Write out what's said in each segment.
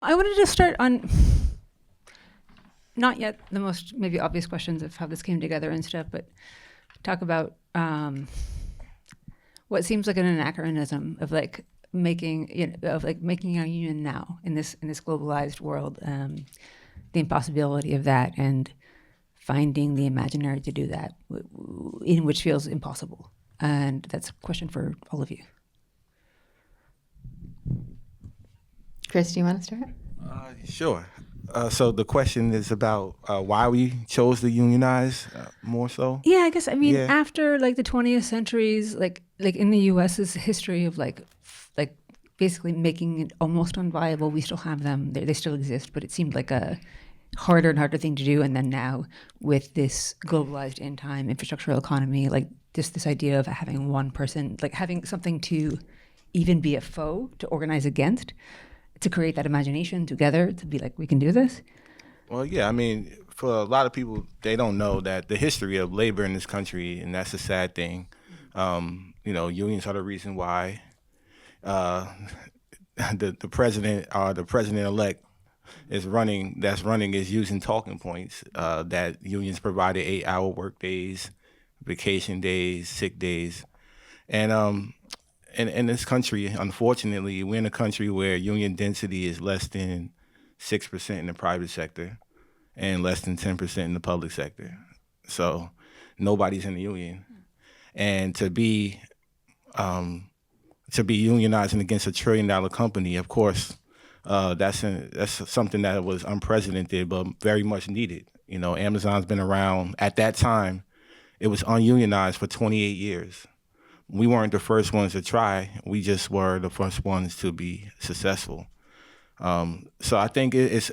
I wanted to start on not yet the most maybe obvious questions of how this came together and stuff, but talk about what seems like an anachronism of like making a union now in this globalized world, the impossibility of that, and finding the imaginary to do that, in which feels impossible. And that's a question for all of you. Chris, do you want to start? Sure. So the question is about why we chose to unionize more so. Yeah, I guess Yeah. after like the 20th centuries, like in the U.S.'s history of like basically making it almost unviable. We still have them; they still exist, but it seemed like a harder and harder thing to do. And then now with this globalized in-time infrastructural economy, like just this idea of having one person, like having something to even be a foe to organize against, to create that imagination together, to be like, we can do this. Well, yeah. I mean, for a lot of people, they don't know that the history of labor in this country, and that's a sad thing. Unions are the reason why the president or the president-elect is running is using talking points that unions provided 8-hour work days, vacation days, sick days. And in this country, unfortunately, we're in a country where union density is less than 6% in the private sector and less than 10% in the public sector. So nobody's in the union. And to be unionizing against $1 trillion company, of course, that's something that was unprecedented, but very much needed. Amazon's been around at that time. It was ununionized for 28 years. We weren't the first ones to try. We just were the first ones to be successful. So I think it's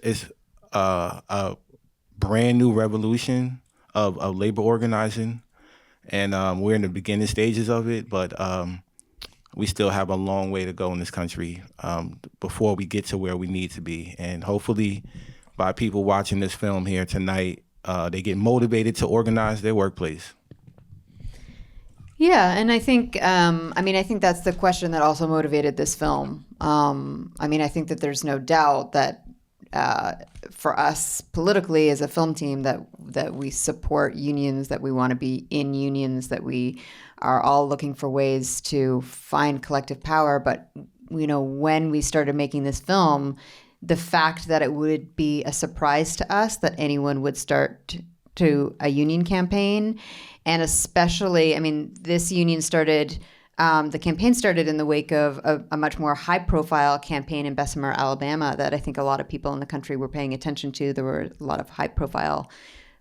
a brand new revolution of labor organizing, and we're in the beginning stages of it, but we still have a long way to go in this country before we get to where we need to be. And hopefully by people watching this film here tonight, they get motivated to organize their workplace. Yeah, and I think, I think that's the question that also motivated this film. I think that there's no doubt that for us politically as a film team that we support unions, that we want to be in unions, that we are all looking for ways to find collective power. But, when we started making this film, the fact that it would be a surprise to us that anyone would start to a union campaign. And especially, this union started, the campaign started in the wake of a much more high-profile campaign in Bessemer, Alabama, that I think a lot of people in the country were paying attention to. There were a lot of high-profile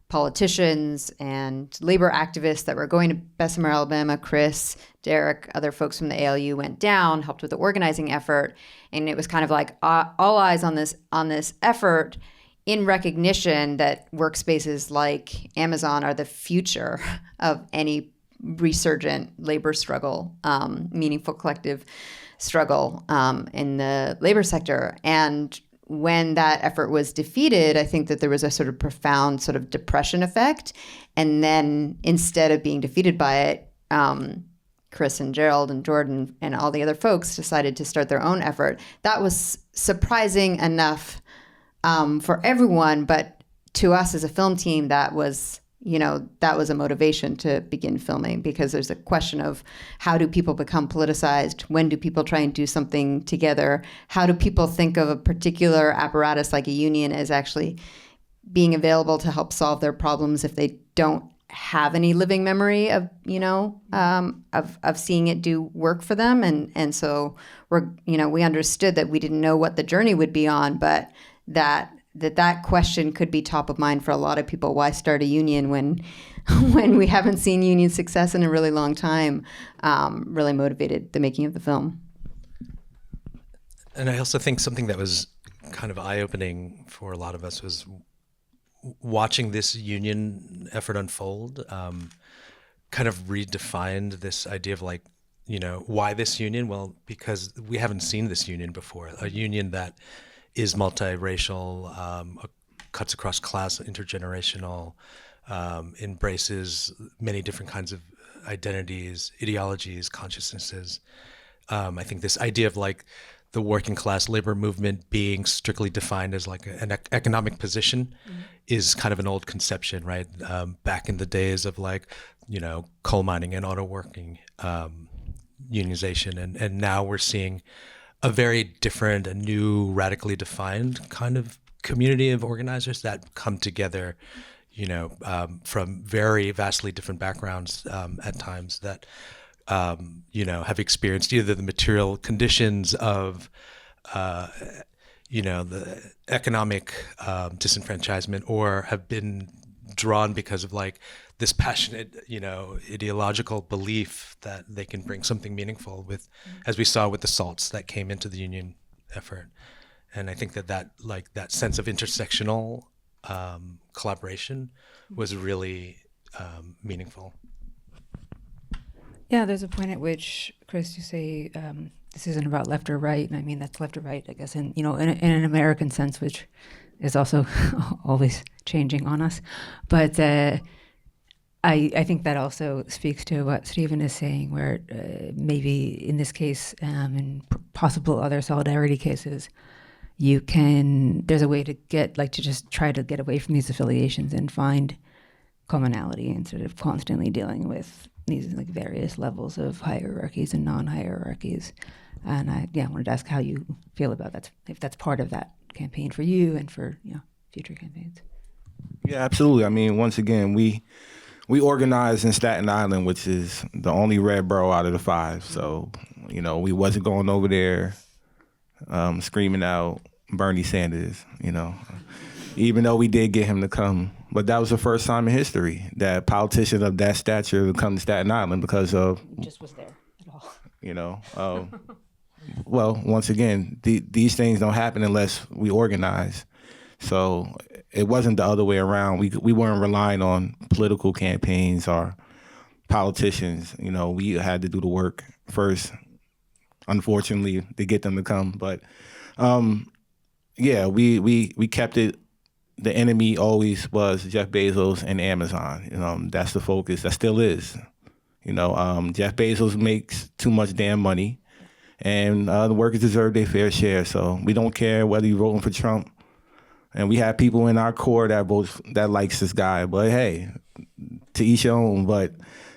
politicians and labor activists that were going to Bessemer, Alabama. Chris, Derek, other folks from the ALU went down, helped with the organizing effort. And it was kind of like all eyes on this effort, in recognition that workspaces like Amazon are the future of any resurgent labor struggle, meaningful collective struggle in the labor sector. And when that effort was defeated, I think that there was a sort of profound sort of depression effect. And then instead of being defeated by it, Chris and Gerald and Jordan and all the other folks decided to start their own effort. That was surprising enough for everyone, but to us as a film team, that was a motivation to begin filming, because there's a question of how do people become politicized? When do people try and do something together? How do people think of a particular apparatus like a union as actually being available to help solve their problems if they don't have any living memory of seeing it do work for them? And so we understood that we didn't know what the journey would be on, but that question could be top of mind for a lot of people. Why start a union when we haven't seen union success in a really long time? Really motivated the making of the film. And I also think something that was kind of eye-opening for a lot of us was watching this union effort unfold, kind of redefined this idea of why this union? Well, because we haven't seen this union before, a union that is multiracial, cuts across class, intergenerational, embraces many different kinds of identities, ideologies, consciousnesses. I think this idea of the working class labor movement being strictly defined as like an economic position is kind of an old conception, right? Back in the days of like, coal mining and auto working, unionization. And now we're seeing a very different, a new, radically defined kind of community of organizers that come together, from very vastly different backgrounds at times that, have experienced either the material conditions of, the economic disenfranchisement, or have been drawn because of like this passionate, ideological belief that they can bring something meaningful with, as we saw with the salts that came into the union effort. And I think that sense of intersectional collaboration was really meaningful. Yeah, there's a point at which, Chris, you say this isn't about left or right, and I mean that's left or right, I guess, in an American sense, which is also always changing on us. But I think that also speaks to what Stephen is saying, where maybe in this case, and possible other solidarity cases, there's a way to to just try to get away from these affiliations and find commonality instead of constantly dealing with these like various levels of hierarchies and non-hierarchies. And I wanted to ask how you feel about that, if that's part of that campaign for you and for future campaigns. Yeah, absolutely. I mean, once again, we organized in Staten Island, which is the only red borough out of the 5. So, we wasn't going over there screaming out Bernie Sanders, even though we did get him to come. But that was the first time in history that a politician of that stature would come to Staten Island because of... Just was there at all. Well, once again, these things don't happen unless we organize. So it wasn't the other way around. We weren't relying on political campaigns or politicians. We had to do the work first, unfortunately, to get them to come. But we kept it. The enemy always was Jeff Bezos and Amazon. That's the focus. That still is. Jeff Bezos makes too much damn money, and the workers deserve their fair share. So we don't care whether you're voting for Trump. And we have people in our core that likes this guy. But hey, to each your own. But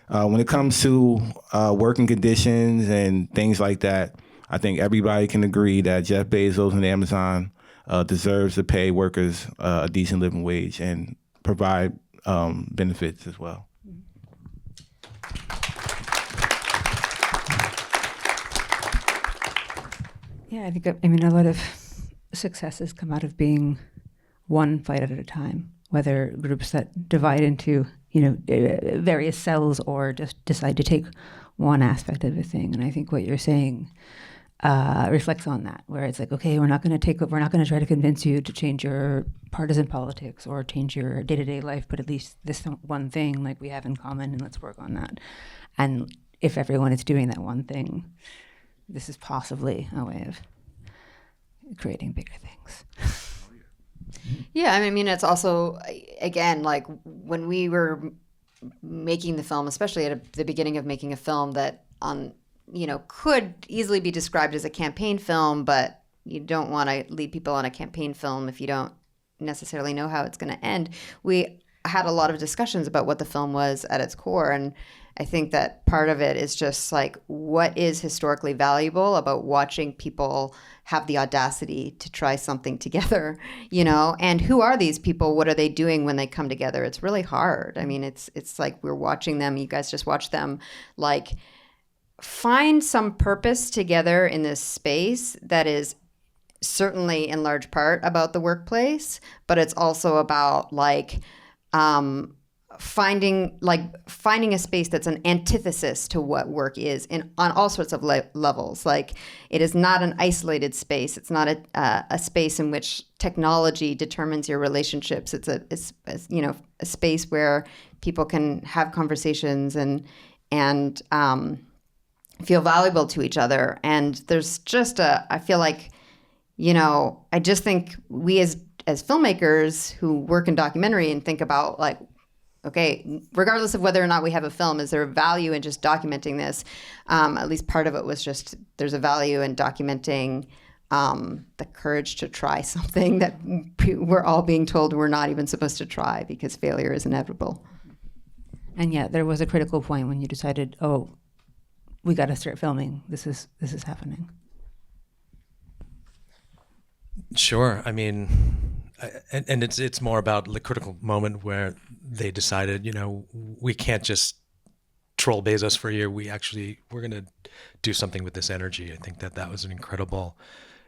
when it comes to working conditions and things like that, I think everybody can agree that Jeff Bezos and Amazon deserves to pay workers a decent living wage and provide benefits as well. Yeah, I think, a lot of successes come out of being one fight at a time, whether groups that divide into, various cells or just decide to take one aspect of a thing. And I think what you're saying reflects on that, where it's like, okay, we're not going to try to convince you to change your partisan politics or change your day-to-day life, but at least this one thing like we have in common, and let's work on that. And if everyone is doing that one thing, this is possibly a way of creating bigger things. Yeah, I mean, it's also, again, like when we were making the film, especially at the beginning of making a film that could easily be described as a campaign film, but you don't want to lead people on a campaign film if you don't necessarily know how it's going to end. We had a lot of discussions about what the film was at its core, and I think that part of it is just like, what is historically valuable about watching people have the audacity to try something together, and who are these people? What are they doing when they come together? It's really hard. I mean, it's like we're watching them. You guys just watch them like find some purpose together in this space that is certainly in large part about the workplace, but it's also about like finding a space that's an antithesis to what work is on all sorts of levels. Like, it is not an isolated space. It's not a space in which technology determines your relationships. It's a space where people can have conversations and feel valuable to each other. And there's just I feel like, I just think we as filmmakers who work in documentary and think about like, okay, regardless of whether or not we have a film, is there a value in just documenting this? At least part of it was just, there's a value in documenting the courage to try something that we're all being told we're not even supposed to try because failure is inevitable. And yet there was a critical point when you decided, oh, we got to start filming. This is happening. Sure. I mean, and it's more about the critical moment where they decided, we can't just troll Bezos for a year. We're going to do something with this energy. I think that was an incredible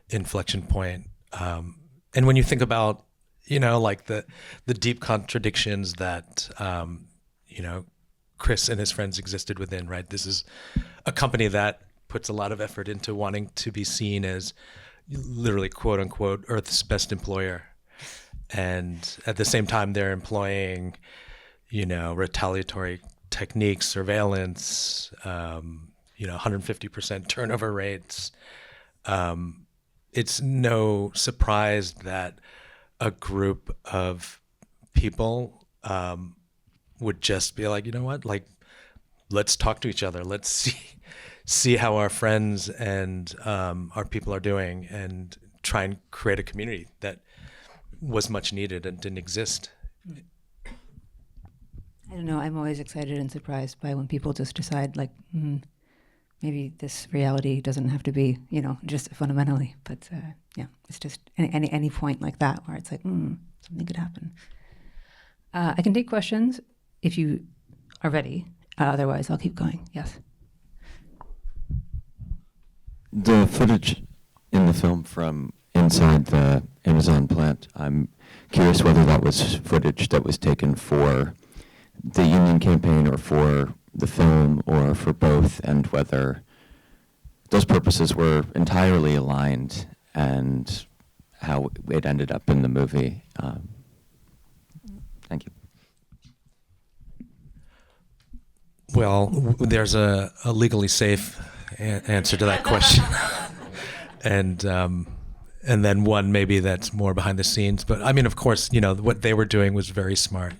inflection point. And when you think about, like the deep contradictions that, Chris and his friends existed within, right? This is a company that puts a lot of effort into wanting to be seen as literally, quote unquote, Earth's best employer. And at the same time, they're employing, retaliatory techniques, surveillance, 150% turnover rates. It's no surprise that a group of people would just be like, you know what, like, let's talk to each other. Let's see how our friends and our people are doing, and try and create a community that was much needed and didn't exist. I don't know. I'm always excited and surprised by when people just decide, like, maybe this reality doesn't have to be, just fundamentally. But yeah, it's just any point like that where it's like, something could happen. I can take questions if you are ready. Otherwise, I'll keep going. Yes. The footage in the film from inside the Amazon plant, I'm curious whether that was footage that was taken for the union campaign or for the film or for both, and whether those purposes were entirely aligned and how it ended up in the movie. Thank you. Well, there's a legally safe answer to that question. And then one maybe that's more behind the scenes. But I mean, of course, what they were doing was very smart.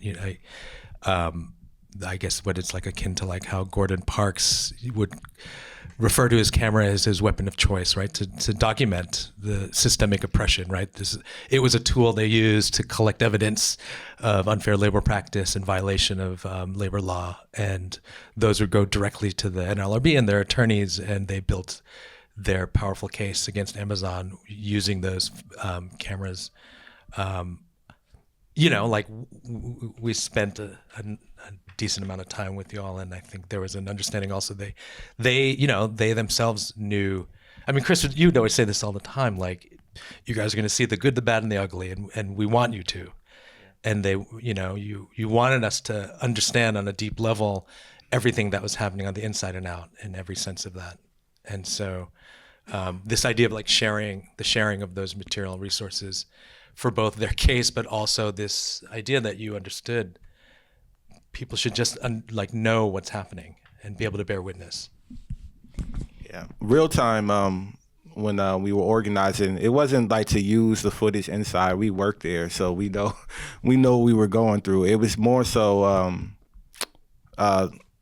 I guess what it's like akin to like how Gordon Parks would refer to his camera as his weapon of choice, right? To document the systemic oppression, right? It was a tool they used to collect evidence of unfair labor practice and violation of labor law. And those would go directly to the NLRB and their attorneys, and they built their powerful case against Amazon using those cameras. We spent a decent amount of time with y'all, and I think there was an understanding also they themselves knew. I mean, Chris, you'd always say this all the time, like, you guys are going to see the good, the bad, and the ugly, and we want you to. And they, you wanted us to understand on a deep level everything that was happening on the inside and out in every sense of that. And so this idea of like the sharing of those material resources for both their case, but also this idea that you understood people should just know what's happening and be able to bear witness. Yeah, real time. When we were organizing, it wasn't like to use the footage inside. We worked there, so we know what we were going through. It was more so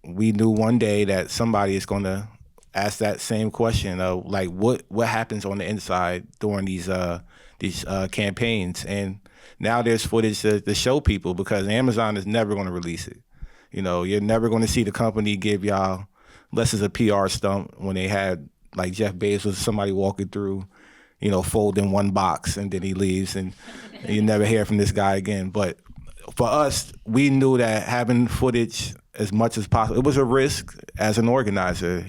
we knew one day that somebody is going to ask that same question of like what happens on the inside during these campaigns. And now there's footage to show people, because Amazon is never going to release it. You're never going to see the company give y'all, unless it's a PR stunt, when they had like Jeff Bezos, somebody walking through, folding one box, and then he leaves, and you never hear from this guy again. But for us, we knew that having footage as much as possible, it was a risk as an organizer.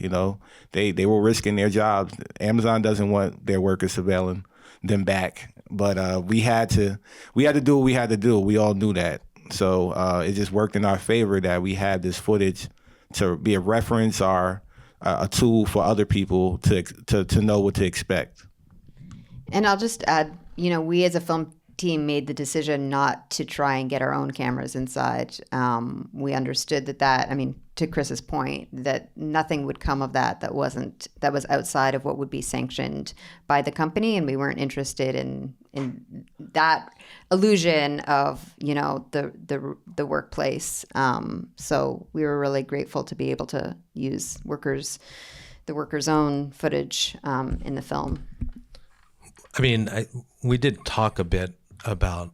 They were risking their jobs. Amazon doesn't want their workers surveilling them back. But we had to do what we had to do. We all knew that. So it just worked in our favor that we had this footage to be a reference or a tool for other people to know what to expect. And I'll just add, we as a film team made the decision not to try and get our own cameras inside. We understood that, to Chris's point, that nothing would come of that was outside of what would be sanctioned by the company, and we weren't interested in that illusion of the workplace. So we were really grateful to be able to use the workers' own footage in the film. I mean, we did talk a bit about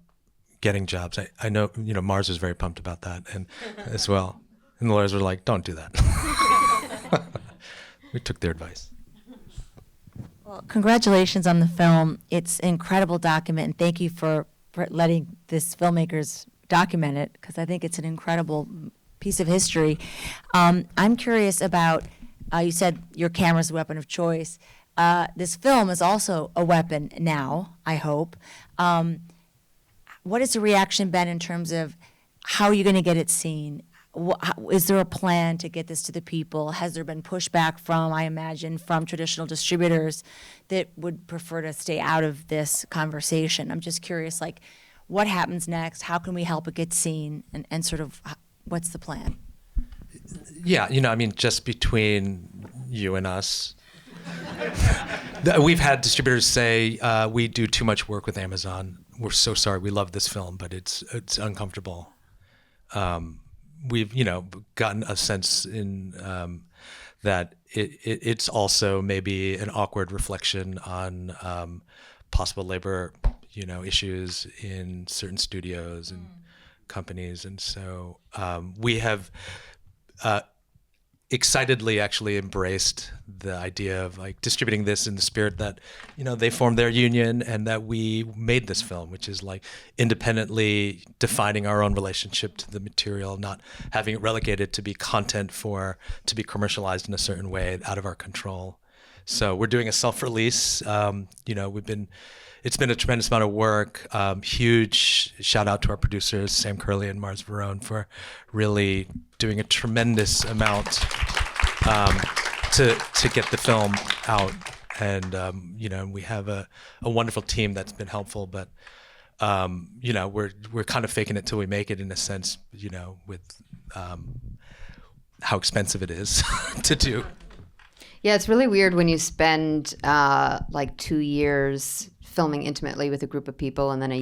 getting jobs. I know, Mars was very pumped about that and as well. And the lawyers were like, don't do that. We took their advice. Well, congratulations on the film. It's an incredible document, and thank you for letting this filmmakers document it, because I think it's an incredible piece of history. I'm curious about, you said your camera's a weapon of choice. This film is also a weapon now, I hope. What has the reaction been in terms of how are you going to get it seen? Is there a plan to get this to the people? Has there been pushback from, I imagine, from traditional distributors that would prefer to stay out of this conversation? I'm just curious, like, what happens next? How can we help it get seen? And sort of, what's the plan? Yeah, just between you and us, we've had distributors say, we do too much work with Amazon. We're so sorry. We love this film, but it's uncomfortable. We've, gotten a sense in that it's also maybe an awkward reflection on possible labor, issues in certain studios and companies. And so we have excitedly actually embraced the idea of like distributing this in the spirit that, they formed their union and that we made this film, which is like independently defining our own relationship to the material, not having it relegated to be content to be commercialized in a certain way out of our control. So we're doing a self-release. It's been a tremendous amount of work. Huge shout out to our producers, Sam Curley and Mars Verone, for really doing a tremendous amount to get the film out. And we have a wonderful team that's been helpful, but we're kind of faking it till we make it in a sense, with how expensive it is to do. Yeah, it's really weird when you spend like 2 years filming intimately with a group of people and then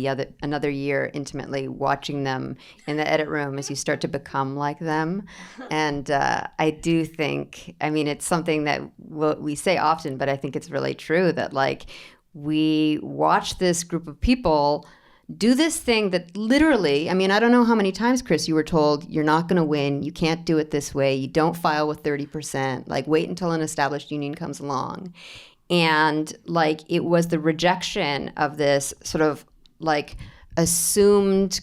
another year intimately watching them in the edit room as you start to become like them. And I do think, it's something that we say often, but I think it's really true that like we watch this group of people do this thing that literally, I don't know how many times, Chris, you were told you're not going to win. You can't do it this way. You don't file with 30%. Like wait until an established union comes along. And like it was the rejection of this sort of like assumed,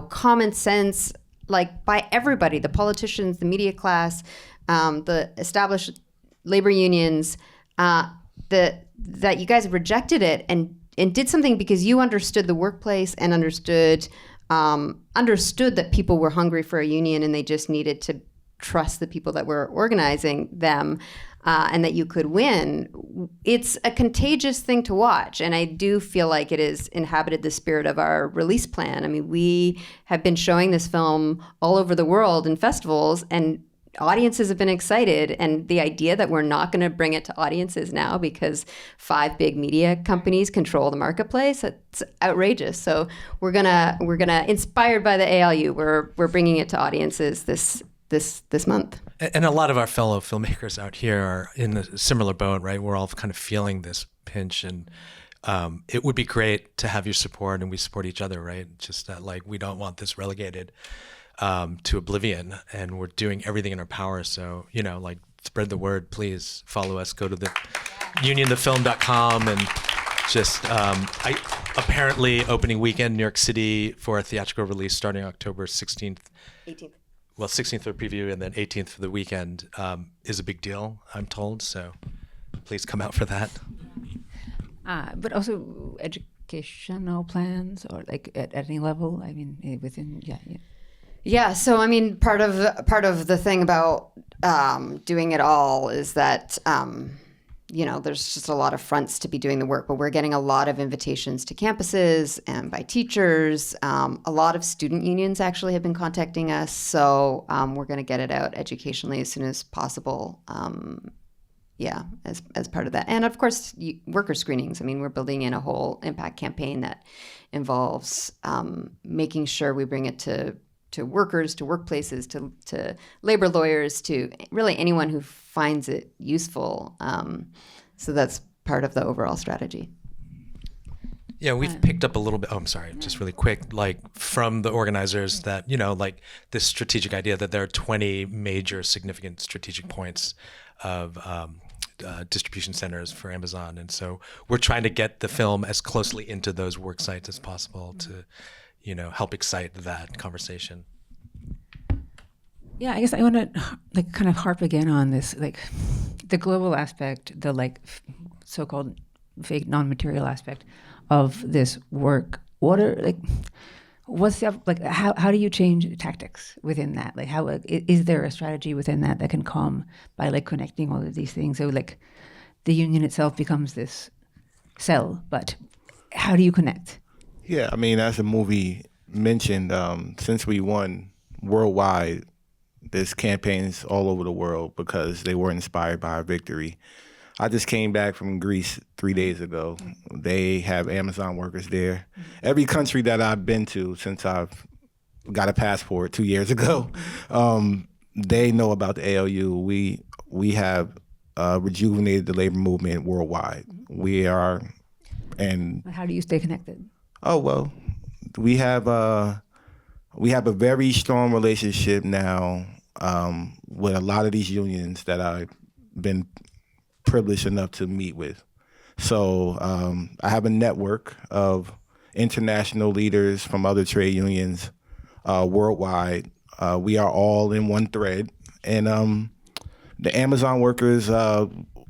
common sense, like by everybody, the politicians, the media class, the established labor unions, that you guys rejected it and did something because you understood the workplace and understood that people were hungry for a union and they just needed to trust the people that were organizing them. And that you could win. It's a contagious thing to watch. And I do feel like it has inhabited the spirit of our release plan. We have been showing this film all over the world in festivals and audiences have been excited. And the idea that we're not going to bring it to audiences now because 5 big media companies control the marketplace, it's outrageous. So we're gonna inspired by the ALU, we're bringing it to audiences this month. And a lot of our fellow filmmakers out here are in a similar boat, right? We're all kind of feeling this pinch, and it would be great to have your support, and we support each other, right? Just that, like, we don't want this relegated to oblivion, and we're doing everything in our power. So, like, spread the word, please follow us, go to the unionthefilm.com, and just apparently opening weekend, New York City, for a theatrical release starting October 16th. 18th. Well, 16th for preview and then 18th for the weekend is a big deal, I'm told. So please come out for that. But also educational plans or like at any level, within, yeah. Yeah, so part of the thing about doing it all is that there's just a lot of fronts to be doing the work, but we're getting a lot of invitations to campuses and by teachers. A lot of student unions actually have been contacting us, so we're going to get it out educationally as soon as possible. As part of that, and of course, worker screenings. We're building in a whole impact campaign that involves making sure we bring it to workers, to workplaces, to labor lawyers, to really anyone who finds it useful. So that's part of the overall strategy. Yeah, we've picked up a little bit. Oh, I'm sorry, just really quick, like from the organizers that, like this strategic idea that there are 20 major significant strategic points of distribution centers for Amazon. And so we're trying to get the film as closely into those work sites as possible to, help excite that conversation. Yeah, I guess I want to like kind of harp again on this, like the global aspect, the like so-called fake non-material aspect of this work. What are like, what's the like? How do you change tactics within that? Like, how is there a strategy within that that can come by like connecting all of these things? So like, the union itself becomes this cell, but how do you connect? Yeah, I mean, as the movie mentioned, since we won worldwide, there's campaigns all over the world because they were inspired by our victory. I just came back from Greece 3 days ago. They have Amazon workers there. Every country that I've been to since I've got a passport 2 years ago, they know about the ALU. We have rejuvenated the labor movement worldwide. We are, and How do you stay connected? oh well, we have a very strong relationship now with a lot of these unions that I've been privileged enough to meet with. So I have a network of international leaders from other trade unions worldwide. We are all in one thread, and the Amazon workers,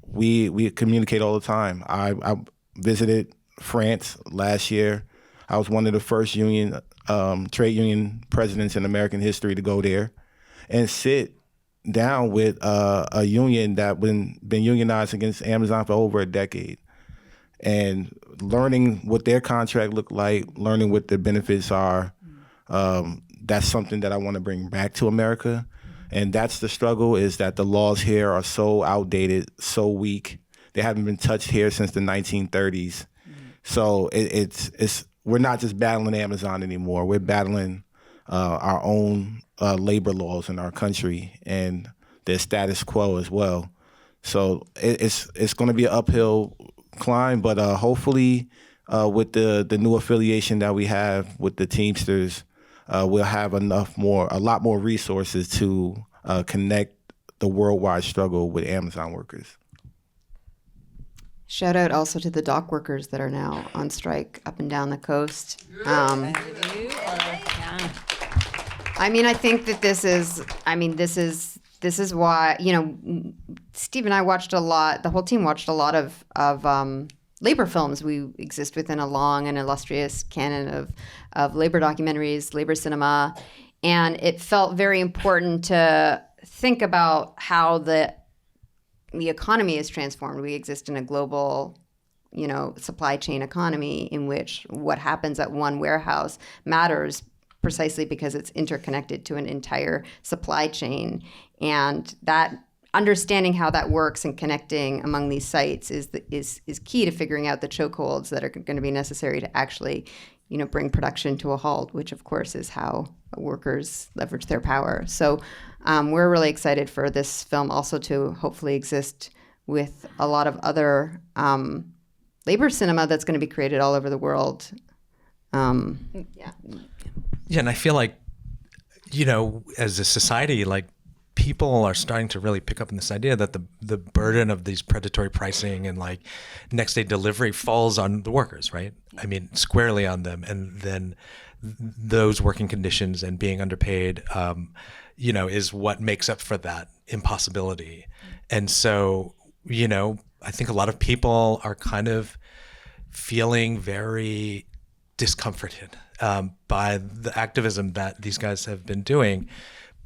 we communicate all the time. I visited France last year. I was one of the first trade union presidents in American history to go there and sit down with a union that been unionized against Amazon for over a decade, and learning what their contract looked like, learning what the benefits are. That's something that I want to bring back to America. And that's the struggle, is that the laws here are so outdated, so weak. They haven't been touched here since the 1930s. So we're not just battling Amazon anymore. We're battling our own labor laws in our country and their status quo as well. So it's going to be an uphill climb, but hopefully with the new affiliation that we have with the Teamsters, we'll have a lot more resources to connect the worldwide struggle with Amazon workers. Shout out also to the dock workers that are now on strike up and down the coast. I mean, I think that this is why, Steve and I watched a lot, the whole team watched a lot of labor films. We exist within a long and illustrious canon of labor documentaries, labor cinema, and it felt very important to think about how the economy is transformed. We exist in a global, supply chain economy in which what happens at one warehouse matters precisely because it's interconnected to an entire supply chain. And that understanding how that works and connecting among these sites is key to figuring out the chokeholds that are going to be necessary to actually, bring production to a halt, which of course is how workers leverage their power. So we're really excited for this film also to hopefully exist with a lot of other labor cinema that's going to be created all over the world. Yeah, and I feel like, as a society, like people are starting to really pick up on this idea that the burden of these predatory pricing and like next day delivery falls on the workers, right? I mean, squarely on them. And then those working conditions and being underpaid, is what makes up for that impossibility. And so, I think a lot of people are kind of feeling very discomforted by the activism that these guys have been doing,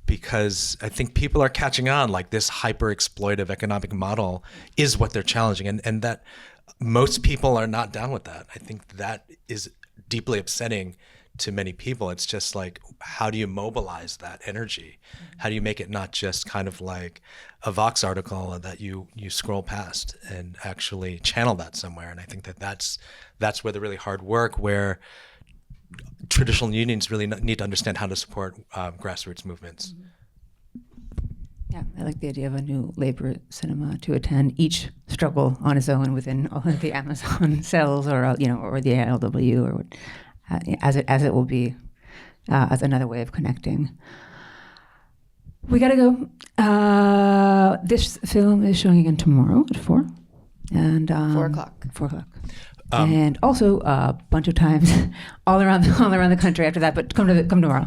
because I think people are catching on, like this hyper exploitive economic model is what they're challenging, and that most people are not down with that. I think that is deeply upsetting to many people. It's just like, how do you mobilize that energy? How do you make it not just kind of like a Vox article that you scroll past, and actually channel that somewhere? And I think that's where the really hard work, where traditional unions really need to understand how to support grassroots movements. Yeah, I like the idea of a new labor cinema to attend each struggle on its own within all of the Amazon cells, or or the ALW, or as it will be, as another way of connecting. We gotta go. This film is showing again tomorrow at 4, and 4 o'clock. 4 o'clock. And also a bunch of times all around the country after that. But come tomorrow.